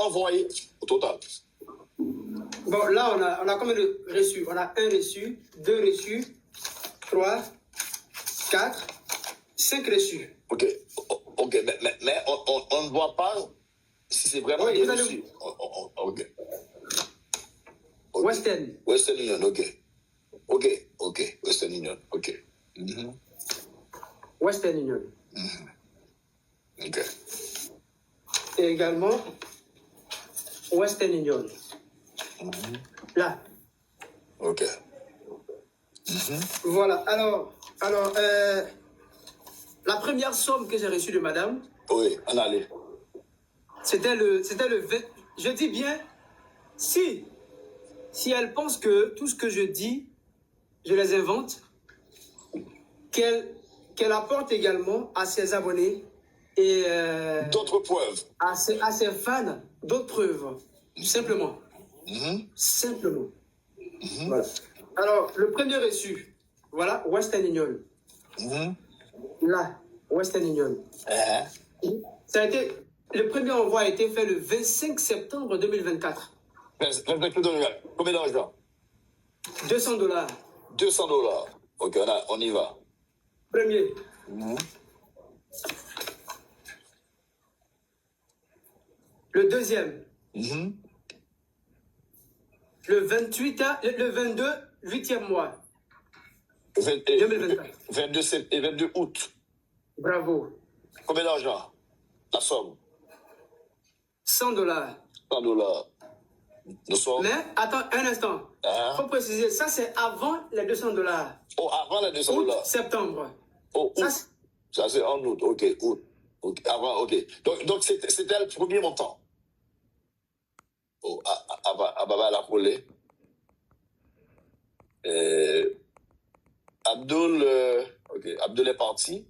envoyé au total? Bon, là, on a combien de reçus? On a 1 reçu, 2 reçus, 3, 4, 5 reçus. Ok, mais on ne voit pas si c'est vraiment Oui, des vous allez- reçus. Ok. Western. Western Union, ok. Western Union, ok. Mhm. Western Union. Ok. Et également Western Union. Là. Ok. Voilà. Alors, la première somme que j'ai reçue de madame, Oui, on allait. c'était le 20. Je dis bien, si elle pense que tout ce que je dis, je les invente, qu'elle apporte également à ses abonnés et D'autres preuves. à ses fans d'autres preuves. Simplement. Mhm. Simplement. Voilà. Alors, le premier reçu, voilà, Western Union. Mhm. Là, Western Union. Ça a été, le premier envoi a été fait le 25 septembre 2024. Combien d'argent? $200. $200. Ok, on y va. Premier. Le deuxième. Le 22, 8e mois. 2024. 22 août. Bravo. Combien d'argent? La somme? $100. $100. Nous sommes. Mais, attends un instant. Il faut préciser, ça c'est avant les $200. Oh, avant les $200. Août, septembre. Oh, Ça, août. Ça c'est en août. Ok, août. Okay. Avant, ok. Donc c'était le premier montant. Oh, Ababa la collé. Abdul est parti.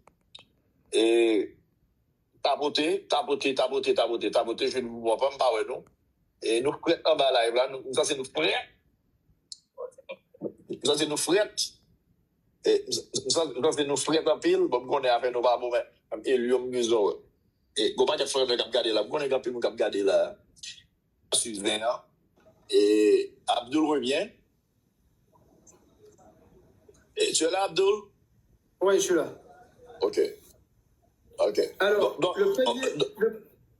Et tapoté, je ne vous vois pas me parler, non? Et nous prêtons en bas live là, ça c'est nous prêts. Ça c'est nous frères. Et ça c'est nous frères en pile, bon, on est avec nos babos, mais Elium Muson. Et go pas de frère de cap garder là, on est capable de cap garder là. Suzanne. Et Abdul revient. Et tu es là, Abdul? oui, je suis là. Ok. Alors,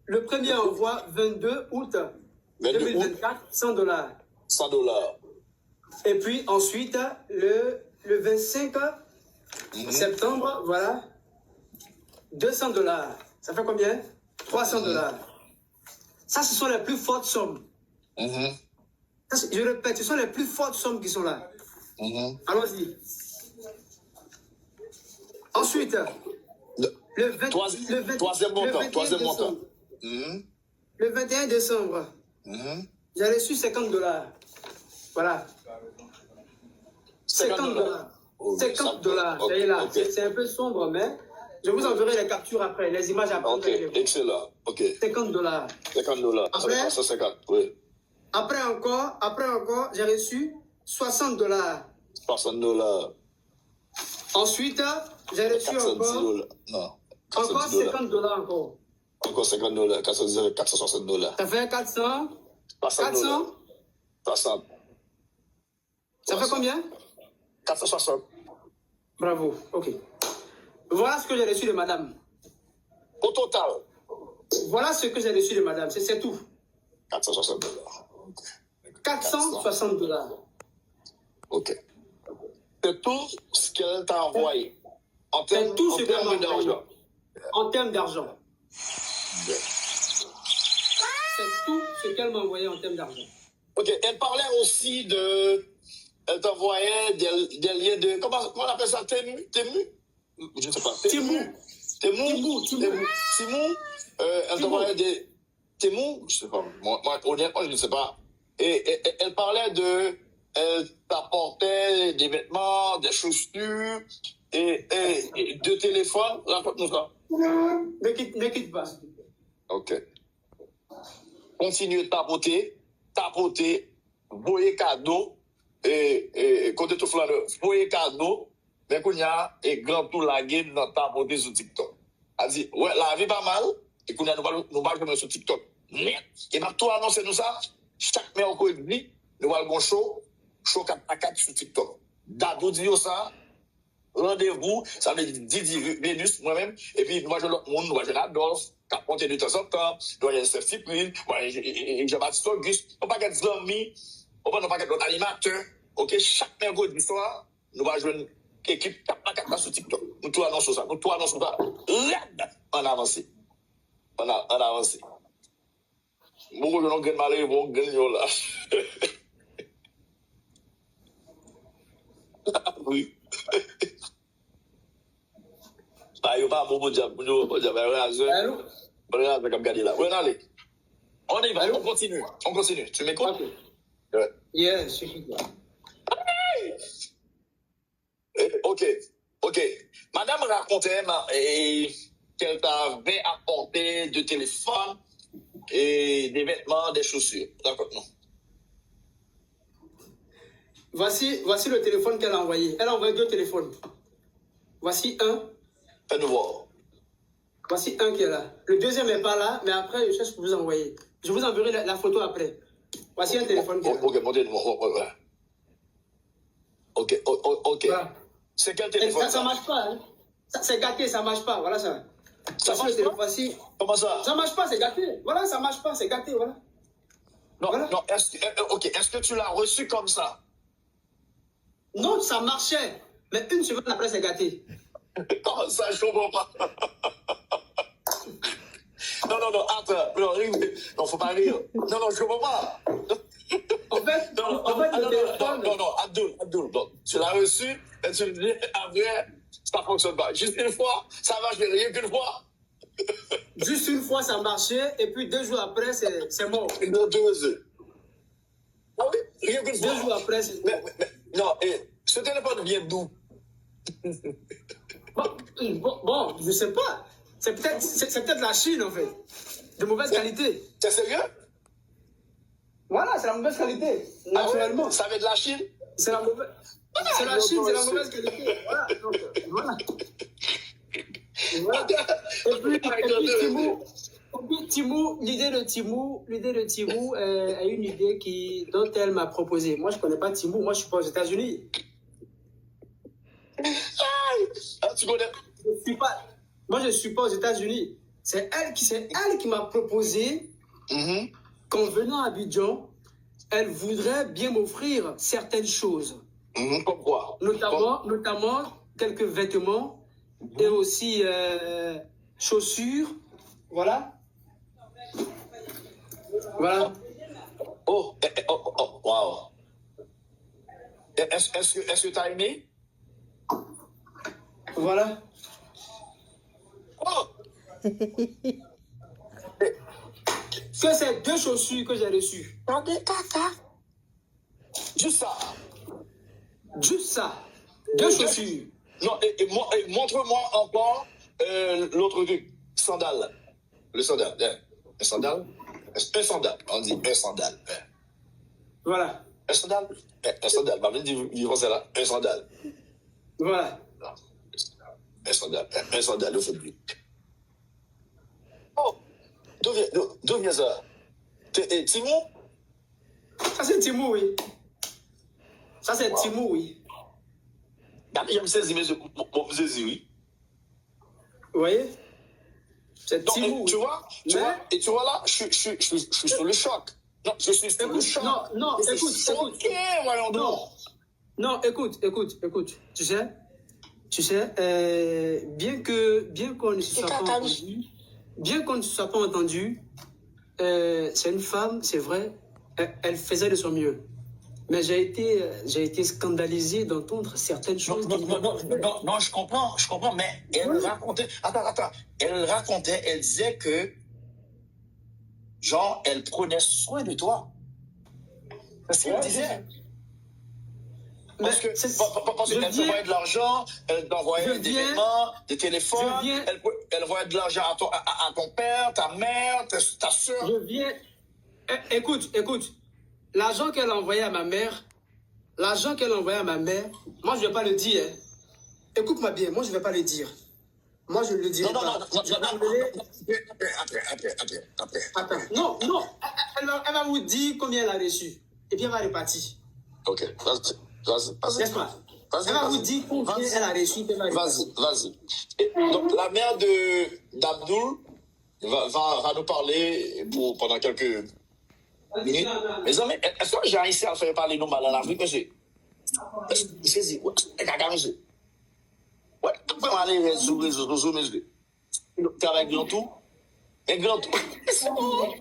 le premier envoi, 22 août 2024, $100. $100. Et puis ensuite, le 25 septembre, voilà, $200. Ça fait combien? $300. Ça, ce sont les plus fortes sommes. Ça, je répète, ce sont les plus fortes sommes qui sont là. Allons-y. Ensuite, troisième montant. Le 21 décembre, j'ai reçu $50. Voilà. $50. $50. Voyez là, c'est un peu sombre, mais je vous enverrai les captures après, les images après. Ok, excellent. Ok. $50. $50. Après, 150, oui. Après encore, j'ai reçu $60. $60. Ensuite, j'ai reçu encore. Non. Encore $50 encore. Encore $50. $460. Ça fait 400. 400. 60. Ça fait combien? 460. Bravo. Ok. Voilà ce que j'ai reçu de madame. Au total. Voilà ce que j'ai reçu de madame. C'est tout. $460. $460. Ok. C'est tout ce qu'elle t'a envoyé. C'est tout ce qu'elle m'a envoyé. En termes d'argent. C'est tout ce qu'elle m'a envoyé en termes d'argent. Ok. Elle parlait aussi de. Elle t'envoyait des liens de. Comment on appelle ça? Temu? Je ne sais pas. Temu. Elle t'envoyait des. Temu? Je ne sais pas. Moi, honnêtement, je ne sais pas. Et elle parlait de. Elle t'apportait des vêtements, des chaussures et deux téléphones. Raconte-nous ça. Ne quitte pas. Ok. Continue de tapoter, voyer cadeau, et côté tout flanc, voyer cadeau, mais qu'on y a, et grand tout la game dans tapoter sur TikTok. Elle dit, ouais, la vie pas mal, et qu'on y a, nous pas jouer sur TikTok. net. Et m'a tout annoncé nous ça. Chaque mercredi, nous allons show 4 à 4 sur TikTok. Dado dit ça. Rendez-vous, ça veut dire Didi Vénus, moi-même, et puis moi je l'autre monde, moi je l'Adolphe, qui a compté de temps en temps, moi j'ai Steph Cyprien, moi j'ai Jean-Baptiste Auguste, on va pas des amis, on va pas d'autres animateurs, ok, chaque mercredi soir, nous allons jouer une équipe 4x4 sur TikTok, nous tout annonçons ça, on avance, on avance. Beaucoup de gens qui ont malheur, vont gagner là. Oui. Ah, il n'y a pas bon job. Allô? Regarde, comme garder là. Allez. On y va, allô? On continue. Tu m'écoutes? Ok. Ouais. Yeah, suffit. Ok. Madame racontait qu'elle t'avait apporté de téléphone et des vêtements, des chaussures. D'accord, non? Voici le téléphone qu'elle a envoyé. Elle a envoyé 2 téléphones. Voici un. Fais-nous voir. Voici un qui est là. Le deuxième n'est pas là, mais après, je cherche pour vous envoyer. Je vous enverrai la photo après. Voici un téléphone qui est là. Ok, montez-moi. Ok. Voilà. C'est quel téléphone? Ça marche pas. Hein. C'est gâté, ça marche pas. Voilà ça. Ça marche pas? Voici. Comment ça? Ça marche pas, c'est gâté. Voilà, ça marche pas, c'est gâté, voilà. Non, voilà. Non, est-ce que tu l'as reçu comme ça? Non, ça marchait. Mais une semaine après, c'est gâté. Comment ça, je comprends pas? Non, attends. Non, faut pas rire. Non, je comprends pas. En fait, le téléphone... Non, Abdul. Donc, tu l'as reçu et tu le dis, après, ça fonctionne pas. Juste une fois, ça marche, mais rien qu'une fois. Juste une fois, ça marchait, et puis 2 jours après, c'est mort. 2 heures. Ah oui, rien qu'une fois. 2 jours après, c'est... Non, ce téléphone vient d'où? Bon, je sais pas. C'est peut-être la Chine, en fait. De mauvaise qualité. T'es sérieux? Voilà, c'est la mauvaise qualité, naturellement. Ah ouais? Ça vient de la Chine? C'est la mauvaise... C'est la Chine, c'est la mauvaise qualité. Voilà, donc, voilà. Voilà. Et puis Timou, l'idée de Timou est une idée dont elle m'a proposé. Moi, je connais pas Timou, moi, je suis pas aux États-Unis. Ah, tu connais? Moi, je suis pas aux États-Unis. C'est elle qui m'a proposé qu'en venant à Abidjan, elle voudrait bien m'offrir certaines choses. Comme quoi? Notamment quelques vêtements et aussi chaussures. Voilà. Voilà. Oh, wow. Est-ce que tu as aimé? Voilà. Oh! Que c'est 2 chaussures que j'ai reçues. Juste ça. Juste ça. 2 chaussures. Non, montre-moi encore l'autre truc. Sandal. Le sandal. Un sandal. Un sandal. On dit un sandal. Voilà. Un sandal. Un sandal. Ma vie dit là. Un sandal. Voilà. Un sandal. Le football. Oh! D'où vient ça? Timon? Ça, c'est Timou, oui. Ça, c'est Timou, oui. Je me saisis, mais je me saisis, oui. Vous voyez? C'est Donc, Timou. tu vois, et tu vois là, je suis sur le choc. Non, je suis sur le choc. Non, écoute. Voyons donc. Non, écoute. Tu sais, bien qu'on ne se soit pas entendu, c'est une femme, c'est vrai, elle faisait de son mieux. Mais j'ai été scandalisé d'entendre certaines choses. Non, je comprends, mais elle racontait, attends, elle disait que, genre, elle prenait soin de toi. C'est ce qu'elle disait. Parce qu'elle t'envoyait de l'argent, elle t'envoyait des vêtements, des téléphones, elle envoyait de l'argent à ton père, ta mère, ta soeur. Écoute, l'argent qu'elle a envoyé à ma mère, moi je ne vais pas le dire. Écoute-moi bien, moi je ne vais pas le dire. Moi, je ne le dirai Non, non, pas. non, non, Je non, vais non, appeler- après. Attends, non, non. Elle va vous dire combien elle a reçu. Et puis elle va repartir. Ok, vas-y. N'est-ce pas? Elle va vous dire combien elle a reçu. Elle va repartir. Vas-y. Et donc, la mère d'Abdoul va nous parler pendant quelques minutes. Mes amis, est-ce que j'ai réussi à faire parler nous mal en Afrique, monsieur? C'est ouais, monsieur. Ouais, après, on va aller sur les réseaux sociaux, monsieur. T'es avec grand tout? Et grand tout. C'est bon.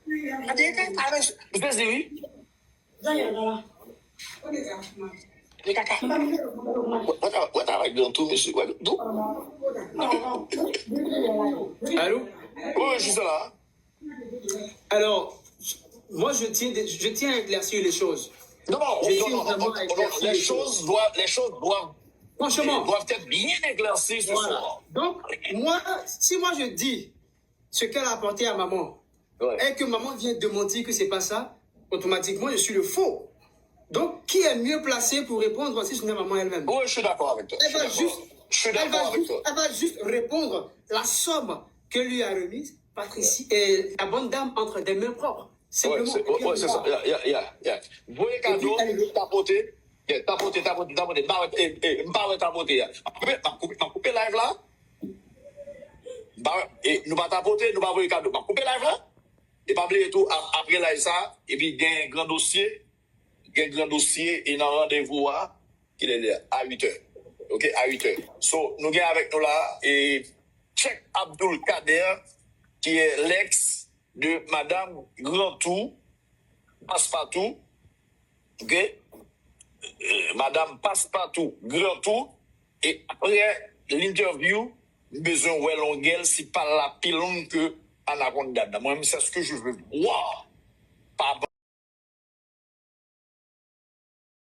Monsieur, c'est oui? Les caca. Ouais, t'es avec grand tout, monsieur. Ouais, tout? Allô? Oui, je suis là. Alors, moi, je tiens à éclaircir les choses. Non, les choses doivent Franchement. doivent être bien éclaircies ce Voilà. soir. Donc, si moi je dis ce qu'elle a apporté à maman, Ouais. et que maman vient de mentir que c'est pas ça, automatiquement, je suis le faux. Donc, qui est mieux placé pour répondre si ce n'est maman elle-même? Oui, je suis d'accord avec toi. Elle va juste répondre la somme que lui a remise Patricie et la bonne dame entre des mains propres. Simplement. Ouais, c'est ça. Vous voyez cadeau, tapoter. Tapoter. M'parle tapoter. M'a coupé live là. Et nous va tapoter, nous va voir cadeau. M'a coupé live là. Et pas oublier tout après live ça. Et puis, il y a un grand dossier. Et dans rendez-vous qui est à 8h. Ok, à 8h. So, nous avons avec nous là et Cheikh Abdoul Kader, qui est l'ex de Madame Grantou, Passepartout. Ok? Madame Passepartout, Grantou. Et après l'interview, besoin de Wellongel, si pas la pilon que Anaconda. Moi, c'est ce que je veux voir. Pas